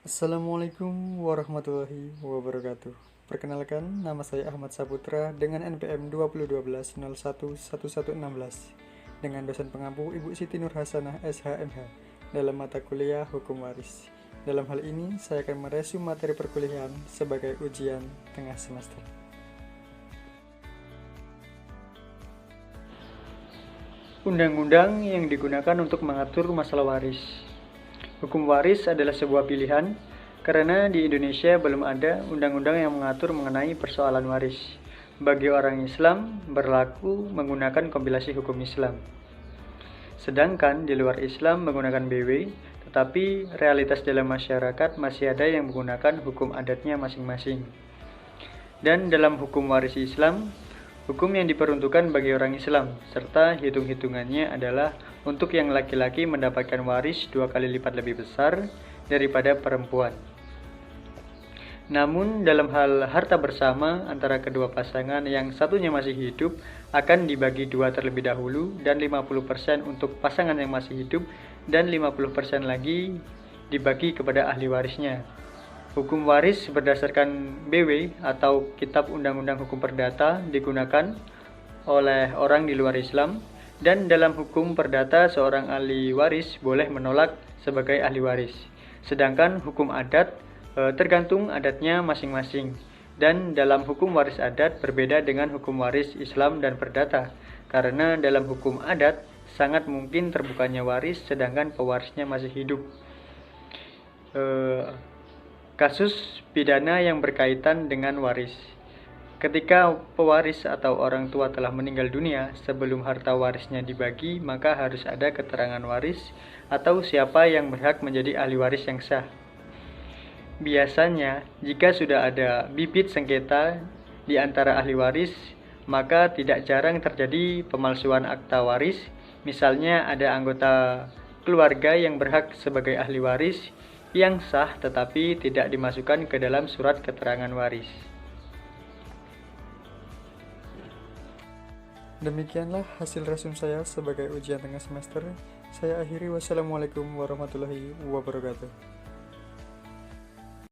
Assalamualaikum warahmatullahi wabarakatuh. Perkenalkan, nama saya Ahmad Saputra dengan NPM 2012-01-1116 dengan dosen pengampu Ibu Siti Nur Hasanah SHMH dalam mata kuliah Hukum Waris. Dalam hal ini, saya akan meresum materi perkuliahan sebagai ujian tengah semester. Undang-undang yang digunakan untuk mengatur masalah waris. Hukum waris adalah sebuah pilihan karena di Indonesia belum ada undang-undang yang mengatur mengenai persoalan waris. Bagi orang Islam, berlaku menggunakan kompilasi hukum Islam. Sedangkan di luar Islam menggunakan BW, tetapi realitas dalam masyarakat masih ada yang menggunakan hukum adatnya masing-masing. Dan dalam hukum waris Islam, hukum yang diperuntukkan bagi orang Islam, serta hitung-hitungannya adalah untuk yang laki-laki mendapatkan waris 2 kali lipat lebih besar daripada perempuan. Namun dalam hal harta bersama antara kedua pasangan yang satunya masih hidup akan dibagi 2 terlebih dahulu dan 50% untuk pasangan yang masih hidup dan 50% lagi dibagi kepada ahli warisnya. Hukum waris berdasarkan BW atau Kitab Undang-Undang Hukum Perdata digunakan oleh orang di luar Islam, dan dalam hukum perdata seorang ahli waris boleh menolak sebagai ahli waris. Sedangkan hukum adat tergantung adatnya masing-masing. Dan dalam hukum waris adat berbeda dengan hukum waris Islam dan perdata, karena dalam hukum adat sangat mungkin terbukanya waris sedangkan pewarisnya masih hidup. Kasus pidana yang berkaitan dengan waris. Ketika pewaris atau orang tua telah meninggal dunia sebelum harta warisnya dibagi, maka harus ada keterangan waris atau siapa yang berhak menjadi ahli waris yang sah. Biasanya, jika sudah ada bibit sengketa di antara ahli waris, maka tidak jarang terjadi pemalsuan akta waris. Misalnya ada anggota keluarga yang berhak sebagai ahli waris yang sah tetapi tidak dimasukkan ke dalam surat keterangan waris. Demikianlah hasil resum saya sebagai ujian tengah semester. Saya akhiri, wassalamualaikum warahmatullahi wabarakatuh.